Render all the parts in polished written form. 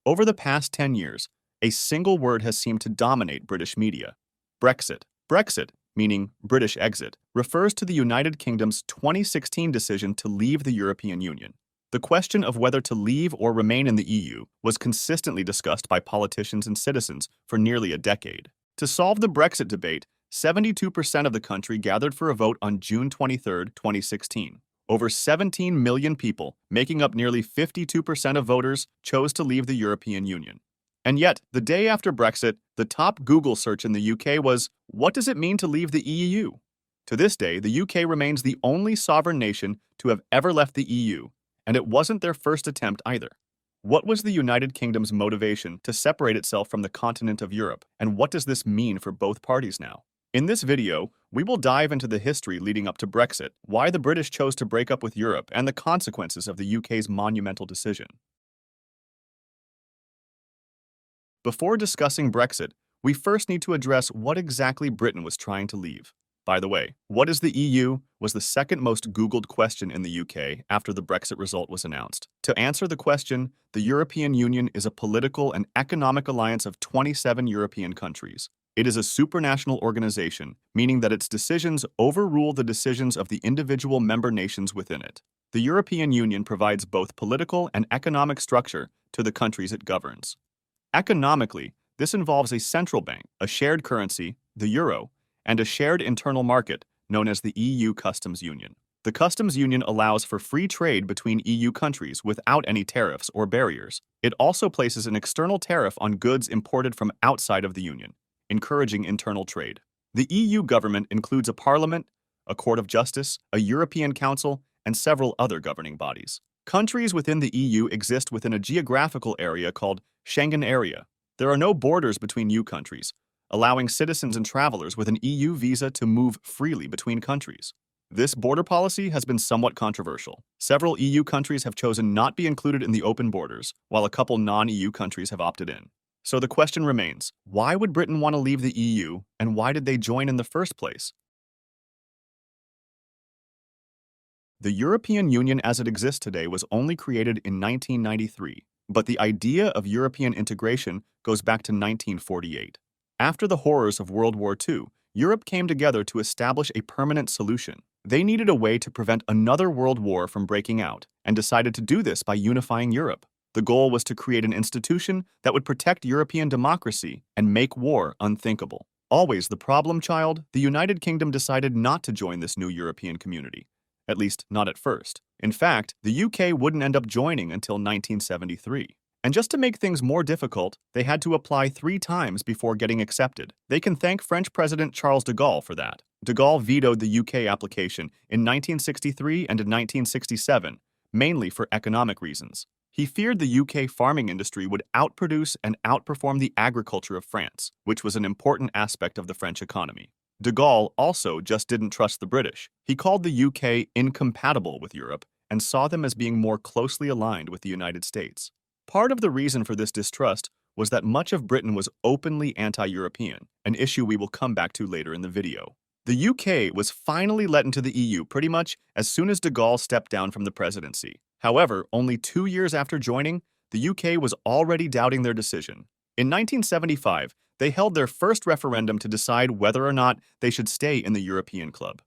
Over the past 10 years, a single word has seemed to dominate British media: Brexit. Brexit, meaning British exit, refers to the United Kingdom's 2016 decision to leave the European Union. The question of whether to leave or remain in the EU was consistently discussed by politicians and citizens for nearly a decade. To solve the Brexit debate, 72% of the country gathered for a vote on June 23, 2016. Over 17 million people, making up nearly 52% of voters, chose to leave the European Union. And yet, the day after Brexit, the top Google search in the UK was, "What does it mean to leave the EU?" To this day, the UK remains the only sovereign nation to have ever left the EU, and it wasn't their first attempt either. What was the United Kingdom's motivation to separate itself from the continent of Europe, and what does this mean for both parties now? In this video, we will dive into the history leading up to Brexit, why the British chose to break up with Europe, and the consequences of the UK's monumental decision. Before discussing Brexit, we first need to address what exactly Britain was trying to leave. By the way, what is the EU was the second most Googled question in the UK after the Brexit result was announced. To answer the question, the European Union is a political and economic alliance of 27 European countries. It is a supranational organization, meaning that its decisions overrule the decisions of the individual member nations within it. The European Union provides both political and economic structure to the countries it governs. Economically, this involves a central bank, a shared currency, the euro, and a shared internal market known as the EU Customs Union. The Customs Union allows for free trade between EU countries without any tariffs or barriers. It also places an external tariff on goods imported from outside of the Union, encouraging internal trade. The EU government includes a parliament, a court of justice, a European Council, and several other governing bodies. Countries within the EU exist within a geographical area called Schengen Area. There are no borders between EU countries, allowing citizens and travelers with an EU visa to move freely between countries. This border policy has been somewhat controversial. Several EU countries have chosen not be included in the open borders, while a couple non-EU countries have opted in. So the question remains, why would Britain want to leave the EU, and why did they join in the first place? The European Union as it exists today was only created in 1993, but the idea of European integration goes back to 1948. After the horrors of World War II, Europe came together to establish a permanent solution. They needed a way to prevent another world war from breaking out, and decided to do this by unifying Europe. The goal was to create an institution that would protect European democracy and make war unthinkable. Always the problem child, the United Kingdom decided not to join this new European community. At least, not at first. In fact, the UK wouldn't end up joining until 1973. And just to make things more difficult, they had to apply 3 times before getting accepted. They can thank French President Charles de Gaulle for that. De Gaulle vetoed the UK application in 1963 and in 1967, mainly for economic reasons. He feared the UK farming industry would outproduce and outperform the agriculture of France, which was an important aspect of the French economy. De Gaulle also just didn't trust the British. He called the UK incompatible with Europe and saw them as being more closely aligned with the United States. Part of the reason for this distrust was that much of Britain was openly anti-European, an issue we will come back to later in the video. The UK was finally let into the EU pretty much as soon as de Gaulle stepped down from the presidency. However, only 2 years after joining, the UK was already doubting their decision. In 1975, they held their first referendum to decide whether or not they should stay in the European club.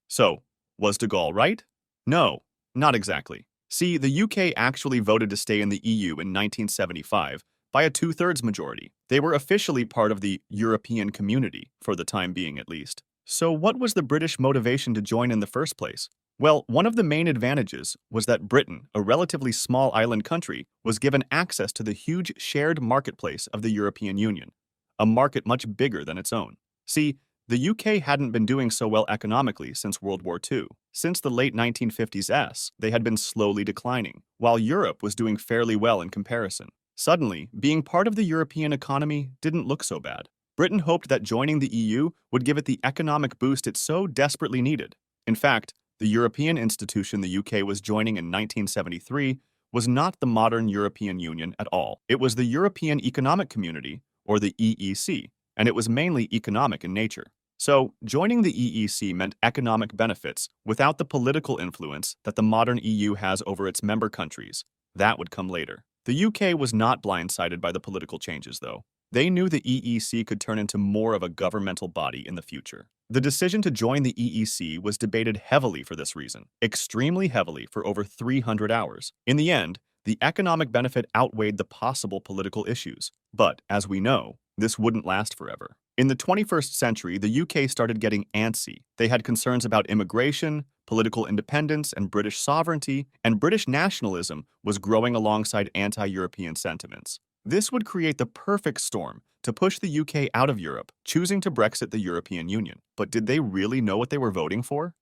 So, was de Gaulle right? No, not exactly. See, the UK actually voted to stay in the EU in 1975 by a 2/3 majority. They were officially part of the European community, for the time being at least. So what was the British motivation to join in the first place? Well, one of the main advantages was that Britain, a relatively small island country, was given access to the huge shared marketplace of the European Union, a market much bigger than its own. See, the UK hadn't been doing so well economically since World War II. Since the late 1950s, they had been slowly declining, while Europe was doing fairly well in comparison. Suddenly, being part of the European economy didn't look so bad. Britain hoped that joining the EU would give it the economic boost it so desperately needed. In fact, the European institution the UK was joining in 1973 was not the modern European Union at all. It was the European Economic Community, or the EEC, and it was mainly economic in nature. So, joining the EEC meant economic benefits without the political influence that the modern EU has over its member countries. That would come later. The UK was not blindsided by the political changes, though. They knew the EEC could turn into more of a governmental body in the future. The decision to join the EEC was debated heavily for this reason, extremely heavily for over 300 hours. In the end, the economic benefit outweighed the possible political issues. But, as we know, this wouldn't last forever. In the 21st century, the UK started getting antsy. They had concerns about immigration, political independence, and British sovereignty, and British nationalism was growing alongside anti-European sentiments. This would create the perfect storm to push the UK out of Europe, choosing to Brexit the European Union. But did they really know what they were voting for?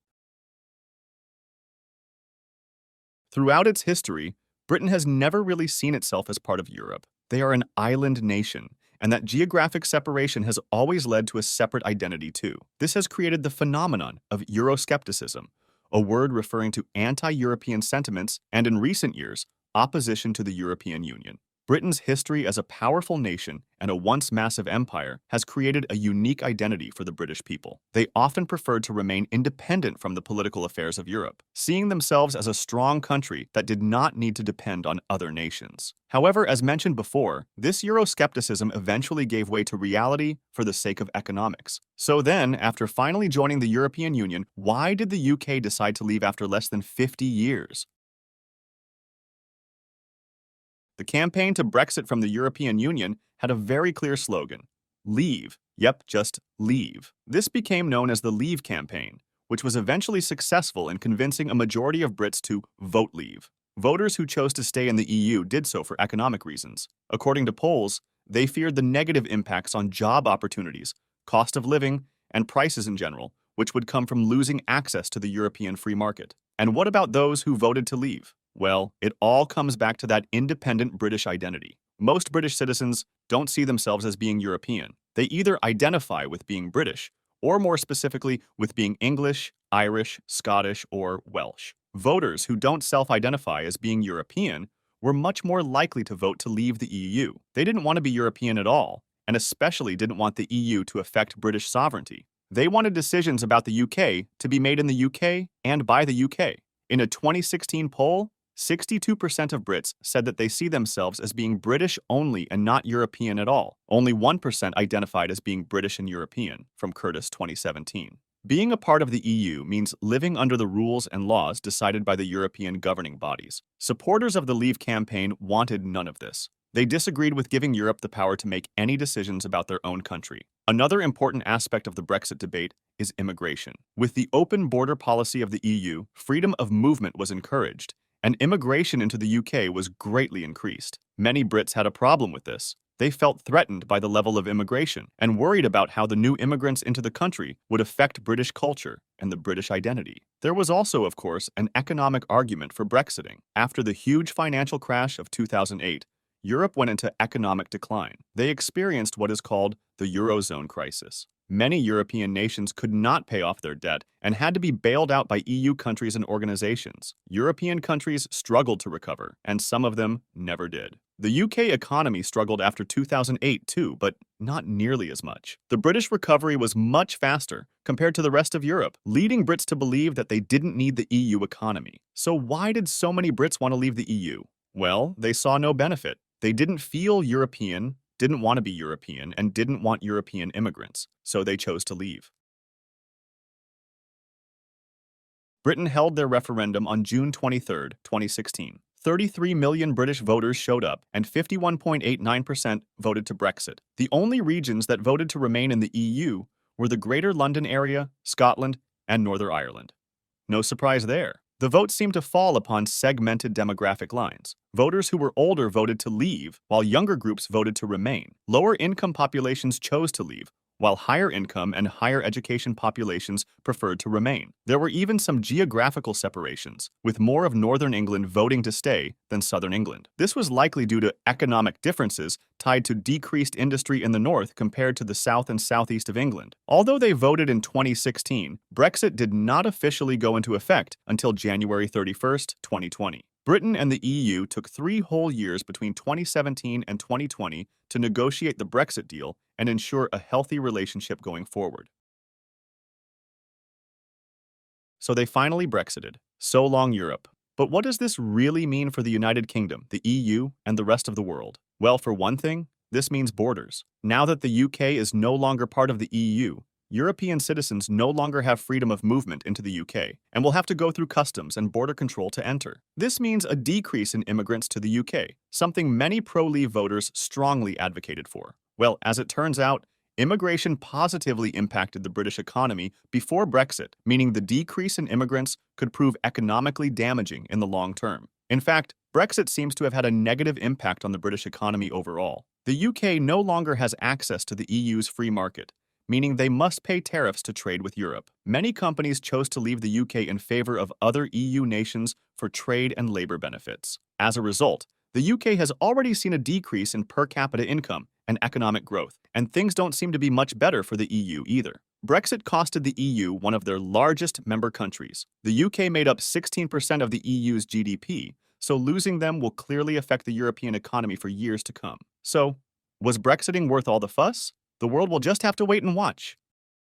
Throughout its history, Britain has never really seen itself as part of Europe. They are an island nation, and that geographic separation has always led to a separate identity too. This has created the phenomenon of Euroscepticism, a word referring to anti-European sentiments and, in recent years, opposition to the European Union. Britain's history as a powerful nation and a once massive empire has created a unique identity for the British people. They often preferred to remain independent from the political affairs of Europe, seeing themselves as a strong country that did not need to depend on other nations. However, as mentioned before, this Euroscepticism eventually gave way to reality for the sake of economics. So then, after finally joining the European Union, why did the UK decide to leave after less than 50 years? The campaign to Brexit from the European Union had a very clear slogan: Leave. Yep, just leave. This became known as the Leave campaign, which was eventually successful in convincing a majority of Brits to vote leave. Voters who chose to stay in the EU did so for economic reasons. According to polls, they feared the negative impacts on job opportunities, cost of living, and prices in general, which would come from losing access to the European free market. And what about those who voted to leave? Well, it all comes back to that independent British identity. Most British citizens don't see themselves as being European. They either identify with being British, or more specifically, with being English, Irish, Scottish, or Welsh. Voters who don't self-identify as being European were much more likely to vote to leave the EU. They didn't want to be European at all, and especially didn't want the EU to affect British sovereignty. They wanted decisions about the UK to be made in the UK and by the UK. In a 2016 poll, 62% of Brits said that they see themselves as being British only and not European at all. Only 1% identified as being British and European, from Curtis 2017. Being a part of the EU means living under the rules and laws decided by the European governing bodies. Supporters of the Leave campaign wanted none of this. They disagreed with giving Europe the power to make any decisions about their own country. Another important aspect of the Brexit debate is immigration. With the open border policy of the EU, freedom of movement was encouraged, and immigration into the UK was greatly increased. Many Brits had a problem with this. They felt threatened by the level of immigration and worried about how the new immigrants into the country would affect British culture and the British identity. There was also, of course, an economic argument for Brexiting. After the huge financial crash of 2008, Europe went into economic decline. They experienced what is called the Eurozone crisis. Many European nations could not pay off their debt and had to be bailed out by EU countries and organizations. European countries struggled to recover, and some of them never did. The UK economy struggled after 2008 too, but not nearly as much. The British recovery was much faster compared to the rest of Europe, leading Brits to believe that they didn't need the EU economy. So why did so many Brits want to leave the EU? Well, they saw no benefit. They didn't feel European, didn't want to be European, and didn't want European immigrants, so they chose to leave. Britain held their referendum on June 23, 2016. 33 million British voters showed up, and 51.89% voted to Brexit. The only regions that voted to remain in the EU were the Greater London area, Scotland, and Northern Ireland. No surprise there. The vote seemed to fall upon segmented demographic lines. Voters who were older voted to leave, while younger groups voted to remain. Lower-income populations chose to leave, while higher-income and higher education populations preferred to remain. There were even some geographical separations, with more of Northern England voting to stay than Southern England. This was likely due to economic differences tied to decreased industry in the north compared to the south and southeast of England. Although they voted in 2016, Brexit did not officially go into effect until January 31, 2020. Britain and the EU took 3 whole years between 2017 and 2020 to negotiate the Brexit deal and ensure a healthy relationship going forward. So they finally Brexited. So long, Europe. But what does this really mean for the United Kingdom, the EU, and the rest of the world? Well, for one thing, this means borders. Now that the UK is no longer part of the EU, European citizens no longer have freedom of movement into the UK and will have to go through customs and border control to enter. This means a decrease in immigrants to the UK, something many pro-Leave voters strongly advocated for. Well, as it turns out, immigration positively impacted the British economy before Brexit, meaning the decrease in immigrants could prove economically damaging in the long term. In fact, Brexit seems to have had a negative impact on the British economy overall. The UK no longer has access to the EU's free market, meaning they must pay tariffs to trade with Europe. Many companies chose to leave the UK in favor of other EU nations for trade and labor benefits. As a result, the UK has already seen a decrease in per capita income and economic growth, and things don't seem to be much better for the EU either. Brexit costed the EU one of their largest member countries. The UK made up 16% of the EU's GDP, so losing them will clearly affect the European economy for years to come. So, was Brexiting worth all the fuss? The world will just have to wait and watch.